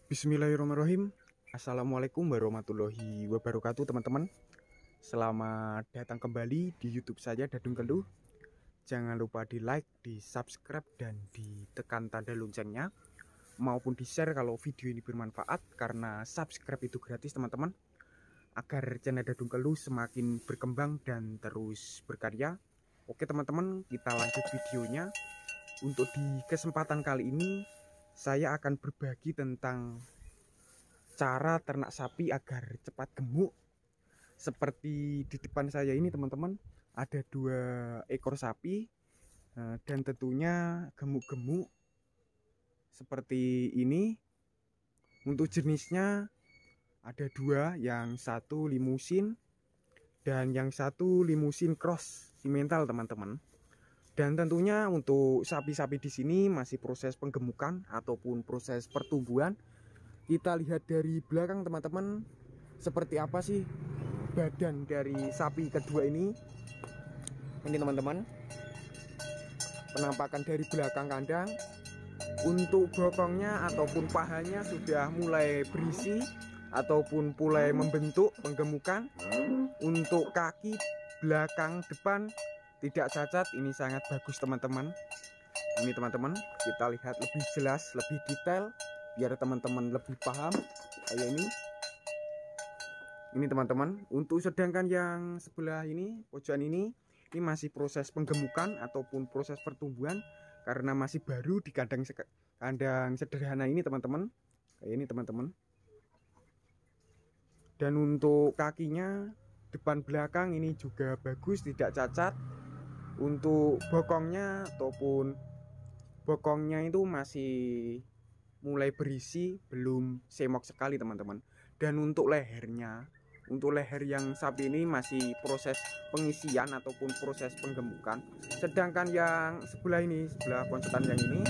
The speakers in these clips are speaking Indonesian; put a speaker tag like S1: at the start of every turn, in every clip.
S1: Bismillahirrahmanirrahim. Assalamualaikum warahmatullahi wabarakatuh, teman-teman. Selamat datang kembali di YouTube saya, Dadung Keluh. Jangan lupa di like, di subscribe, dan ditekan tanda loncengnya, maupun di share kalau video ini bermanfaat, karena subscribe itu gratis, teman-teman, agar channel Dadung Keluh semakin berkembang dan terus berkarya. Oke teman-teman, kita lanjut videonya. Untuk di kesempatan kali ini saya akan berbagi tentang cara ternak sapi agar cepat gemuk. Seperti di depan saya ini, teman-teman, ada 2 ekor sapi dan tentunya gemuk-gemuk seperti ini. Untuk jenisnya ada 2, yang satu limusin dan yang satu limusin cross simental, teman-teman. Dan tentunya untuk sapi-sapi di sini masih proses penggemukan ataupun proses pertumbuhan. Kita lihat dari belakang, teman-teman, seperti apa sih badan dari sapi kedua ini. Ini, teman-teman, penampakan dari belakang kandang. Untuk bokongnya ataupun pahanya sudah mulai berisi ataupun mulai membentuk penggemukan. Untuk kaki belakang depan tidak cacat, ini sangat bagus, teman-teman. Ini, teman-teman, kita lihat lebih jelas, lebih detail, biar teman-teman lebih paham. Kayak ini, teman-teman. Untuk sedangkan yang sebelah ini, pojokan ini masih proses penggemukan ataupun proses pertumbuhan, karena masih baru di kandang sederhana ini, teman-teman. Kayak ini, teman-teman. Dan untuk kakinya depan belakang ini juga bagus, tidak cacat. Untuk bokongnya ataupun bokongnya itu masih mulai berisi, belum semok sekali, teman-teman. Dan untuk lehernya, untuk leher yang sapi ini masih proses pengisian ataupun proses penggemukan. Sedangkan yang sebelah ini, sebelah konsetan yang ini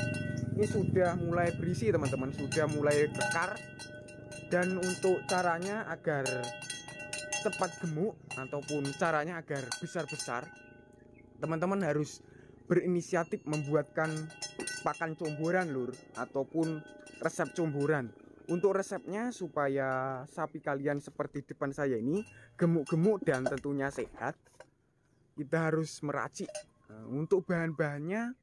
S1: sudah mulai berisi, teman-teman, sudah mulai kekar. Dan untuk caranya agar cepat gemuk ataupun caranya agar besar-besar, teman-teman harus berinisiatif membuatkan pakan comboran, lur, ataupun resep comboran. Untuk resepnya supaya sapi kalian seperti depan saya ini gemuk-gemuk dan tentunya sehat, kita harus meracik. Untuk bahan-bahannya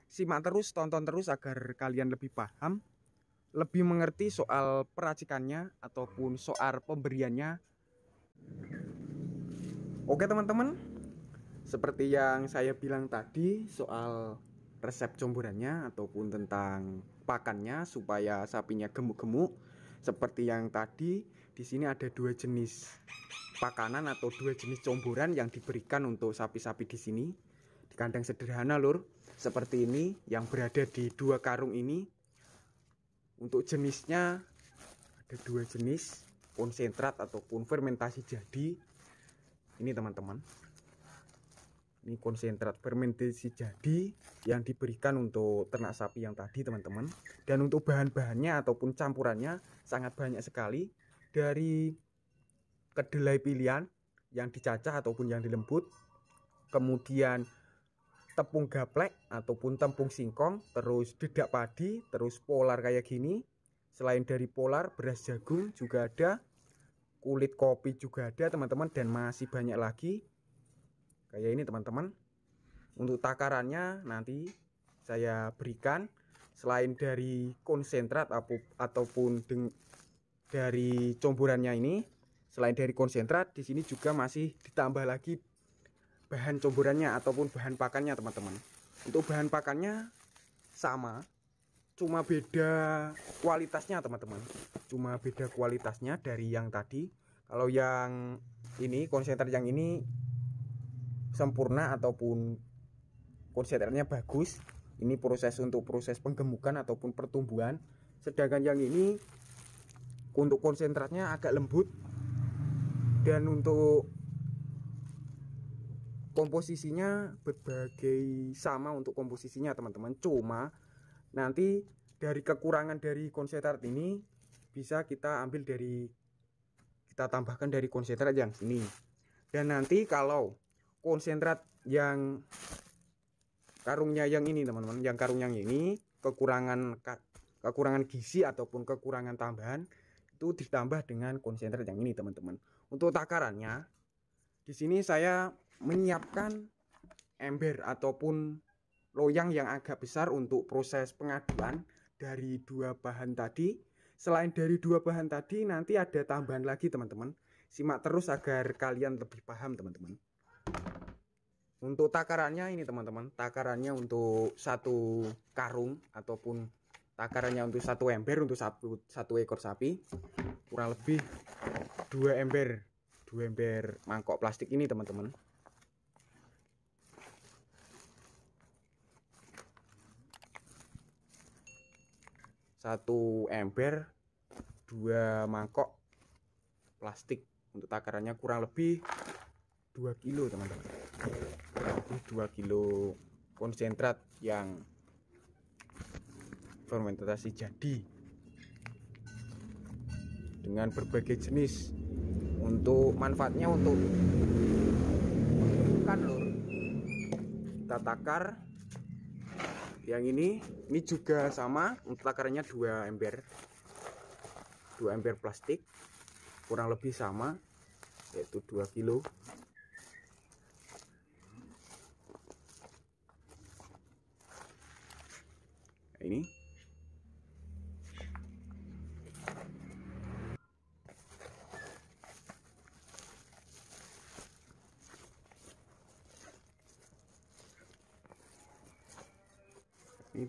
S1: simak terus, tonton terus agar kalian lebih paham, lebih mengerti soal peracikannya ataupun soal pemberiannya. Oke, teman-teman, seperti yang saya bilang tadi soal resep comborannya ataupun tentang pakannya supaya sapinya gemuk-gemuk. Seperti yang tadi, di sini ada 2 jenis pakanan atau 2 jenis comboran yang diberikan untuk sapi-sapi di sini. Di kandang sederhana, lur, seperti ini yang berada di 2 karung ini. Untuk jenisnya ada 2 jenis, konsentrat ataupun fermentasi jadi. Ini, teman-teman. Ini konsentrat fermentasi jadi yang diberikan untuk ternak sapi yang tadi, teman-teman. Dan untuk bahan-bahannya ataupun campurannya sangat banyak sekali. Dari kedelai pilihan yang dicacah ataupun yang dilembut, kemudian tepung gaplek ataupun tepung singkong, terus dedak padi, terus polar kayak gini. Selain dari polar, beras jagung juga ada, kulit kopi juga ada, teman-teman, dan masih banyak lagi. Kayak ini, teman-teman. Untuk takarannya nanti saya berikan. Selain dari konsentrat ataupun dari comborannya ini, selain dari konsentrat, di sini juga masih ditambah lagi bahan comborannya ataupun bahan pakannya, teman-teman. Untuk bahan pakannya sama, cuma beda kualitasnya, teman-teman. Cuma beda kualitasnya dari yang tadi. Kalau yang ini, konsentrat yang ini sempurna ataupun konsentratnya bagus, ini proses untuk proses penggemukan ataupun pertumbuhan. Sedangkan yang ini untuk konsentratnya agak lembut. Dan untuk komposisinya berbagai sama untuk komposisinya, teman-teman. Cuma nanti dari kekurangan dari konsentrat ini bisa kita ambil dari, kita tambahkan dari konsentrat yang sini. Dan nanti kalau konsentrat yang karungnya yang ini, teman-teman, yang karung yang ini kekurangan kekurangan gizi ataupun kekurangan tambahan, itu ditambah dengan konsentrat yang ini teman-teman. Untuk takarannya, di sini saya menyiapkan ember ataupun loyang yang agak besar untuk proses pengaduan dari dua bahan tadi. Selain dari dua bahan tadi, nanti ada tambahan lagi teman-teman. Simak terus agar kalian lebih paham teman-teman. Untuk takarannya ini teman-teman, takarannya untuk satu karung ataupun takarannya untuk satu ember untuk satu ekor sapi kurang lebih 2 ember mangkok plastik ini teman-teman. Satu ember 2 mangkok plastik untuk takarannya kurang lebih 2 kilo teman-teman. 2 kilo konsentrat yang fermentasi jadi dengan berbagai jenis. Untuk manfaatnya untuk kan lur, kita takar yang ini juga sama. Untuk takarannya 2 ember plastik kurang lebih sama, yaitu 2 kilo. Ini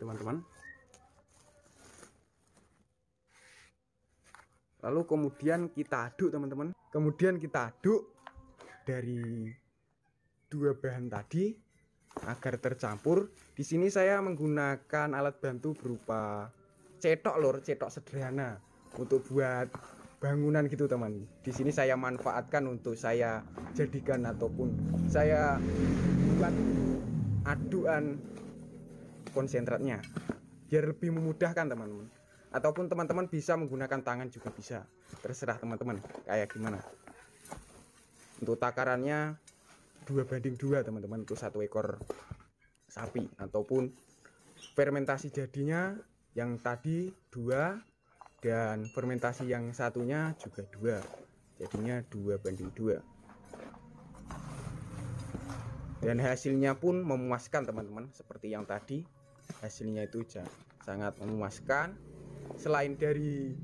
S1: teman-teman. Lalu kemudian kita aduk teman-teman. Kemudian kita aduk dari dua bahan tadi agar tercampur. Di sini saya menggunakan alat bantu berupa cetok lur, cetok sederhana untuk buat bangunan gitu teman. Di sini saya manfaatkan untuk saya jadikan ataupun saya buat aduan konsentratnya biar lebih memudahkan teman-teman. Ataupun teman-teman bisa menggunakan tangan juga bisa, terserah teman-teman kayak gimana. Untuk takarannya 2:2 teman-teman untuk satu ekor sapi, ataupun fermentasi jadinya yang tadi 2 dan fermentasi yang satunya juga 2, jadinya 2:2. Dan hasilnya pun memuaskan teman-teman, seperti yang tadi hasilnya itu sangat memuaskan. Selain dari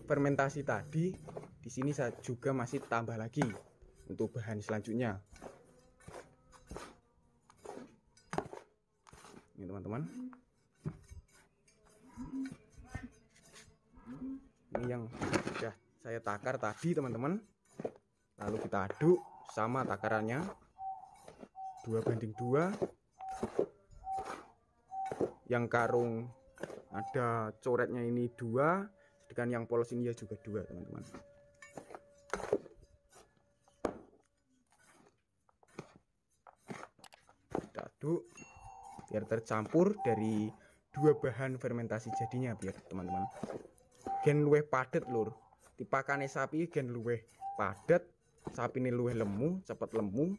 S1: fermentasi tadi, di sini saya juga masih tambah lagi untuk bahan selanjutnya. Ini teman-teman. Ini yang sudah saya takar tadi teman-teman. Lalu kita aduk sama takarannya 2:2. Yang karung ada coretnya ini 2, sedangkan yang polos ini ya juga 2 teman-teman. Kita aduk biar tercampur dari dua bahan fermentasi jadinya, biar teman-teman gen luwih padet lur. Dipakane sapi gen luwih padet, sapi ini luwih lemu, cepet lemu.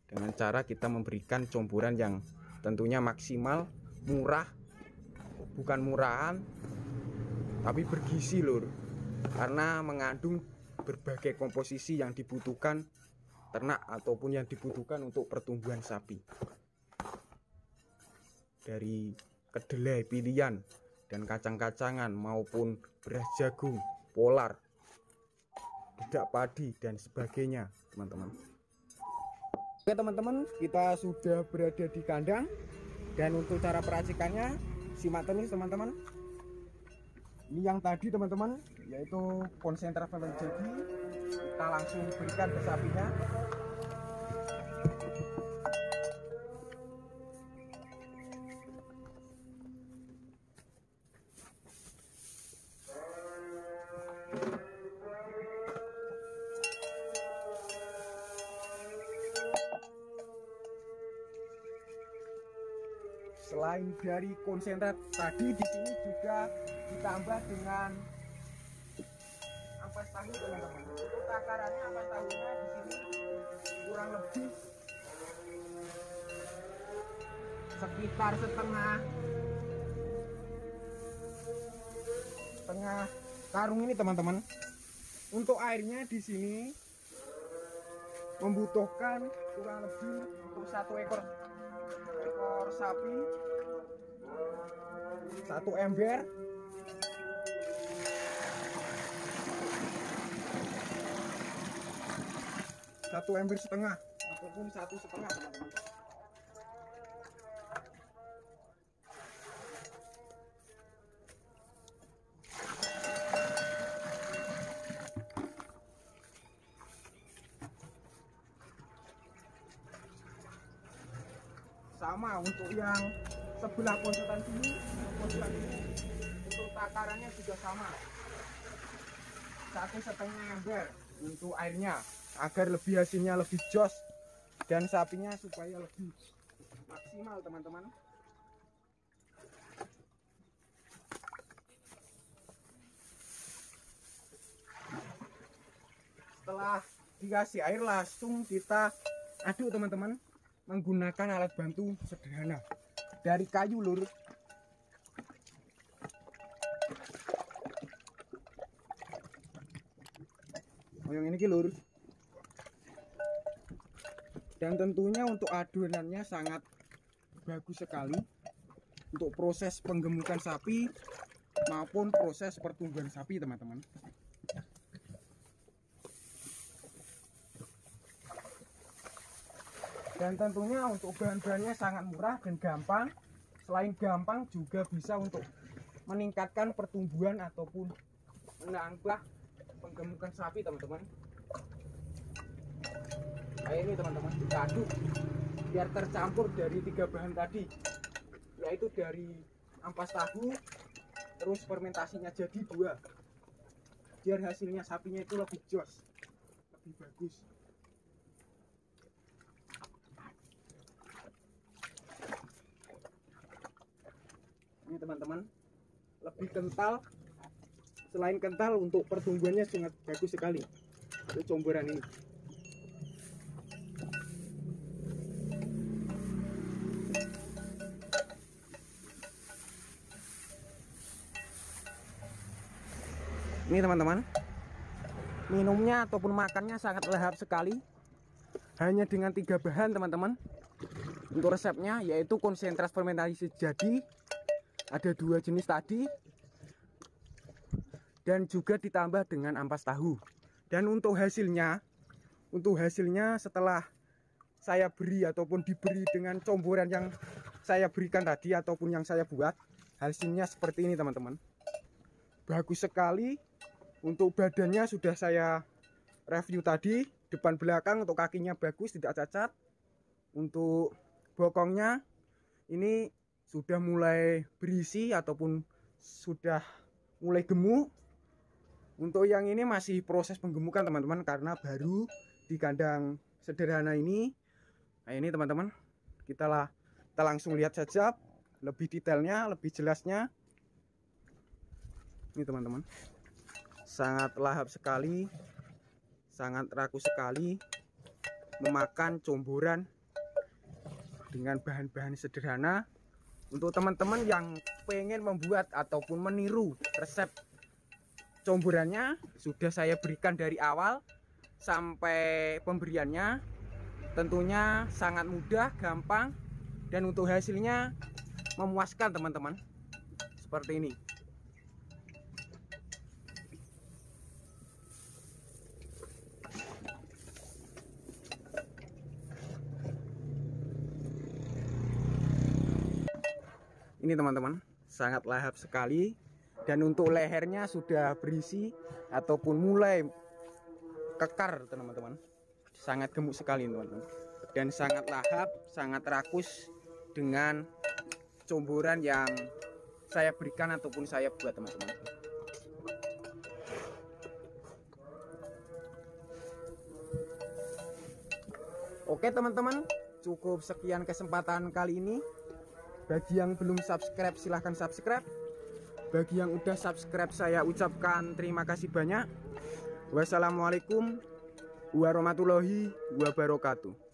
S1: Dengan cara kita memberikan campuran yang tentunya maksimal, murah, bukan murahan, tapi bergizi lur, karena mengandung berbagai komposisi yang dibutuhkan ternak ataupun yang dibutuhkan untuk pertumbuhan sapi, dari kedelai pilihan dan kacang-kacangan maupun beras jagung, polar, dedak padi dan sebagainya teman-teman. Oke teman-teman, kita sudah berada di kandang, dan untuk cara peracikannya simak terus teman-teman. Ini yang tadi teman-teman, yaitu konsentrat fermentasi jadi, kita langsung berikan ke sapinya. Selain dari konsentrat tadi, di sini juga ditambah dengan ampas tahu teman-teman. Untuk takarannya ampas tahunya di sini kurang lebih sekitar setengah karung ini teman-teman. Untuk airnya di sini membutuhkan kurang lebih untuk satu ekor sapi 1 ember, setengah ataupun 1,5 teman-teman. Sama untuk yang sebelah pojokan sini, untuk takarannya juga sama 1,5 ember untuk airnya, agar lebih hasilnya lebih jos dan sapinya supaya lebih maksimal teman-teman. Setelah dikasih air langsung kita aduk teman-teman, menggunakan alat bantu sederhana dari kayu lur. Yang ini lur. Dan tentunya untuk adonannya sangat bagus sekali untuk proses penggemukan sapi maupun proses pertumbuhan sapi teman-teman. Dan tentunya untuk bahan-bahannya sangat murah dan gampang. Selain gampang juga bisa untuk meningkatkan pertumbuhan ataupun menambah penggemukan sapi teman-teman. Kayak ini teman-teman, kita aduk biar tercampur dari 3 bahan tadi, yaitu dari ampas tahu, terus fermentasinya jadi 2, biar hasilnya sapinya itu lebih jos, lebih bagus. Ini teman-teman, lebih kental. Selain kental, untuk pertumbuhannya sangat bagus sekali untuk comboran ini. Ini teman-teman, minumnya ataupun makannya sangat lahap sekali, hanya dengan 3 bahan teman-teman. Untuk resepnya yaitu konsentrat fermentasi jadi, ada 2 jenis tadi, dan juga ditambah dengan ampas tahu. Dan untuk hasilnya setelah saya beri ataupun diberi dengan comboran yang saya berikan tadi ataupun yang saya buat, hasilnya seperti ini teman-teman. Bagus sekali. Untuk badannya sudah saya review tadi, depan belakang untuk kakinya bagus, tidak cacat. Untuk bokongnya ini sudah mulai berisi ataupun sudah mulai gemuk. Untuk yang ini masih proses penggemukan teman-teman, karena baru di kandang sederhana ini. Nah ini teman-teman, kita langsung lihat saja lebih detailnya, lebih jelasnya. Ini teman-teman, sangat lahap sekali, sangat rakus sekali, memakan comboran dengan bahan-bahan sederhana. Untuk teman-teman yang pengen membuat ataupun meniru resep comborannya, sudah saya berikan dari awal sampai pemberiannya. Tentunya sangat mudah, gampang, dan untuk hasilnya memuaskan teman-teman. Seperti ini. Ini teman-teman, sangat lahap sekali, dan untuk lehernya sudah berisi ataupun mulai kekar teman-teman. Sangat gemuk sekali teman-teman, dan sangat lahap, sangat rakus dengan comboran yang saya berikan ataupun saya buat teman-teman. Oke teman-teman, cukup sekian kesempatan kali ini. Bagi yang belum subscribe silahkan subscribe. Bagi yang udah subscribe saya ucapkan terima kasih banyak. Wassalamualaikum warahmatullahi wabarakatuh.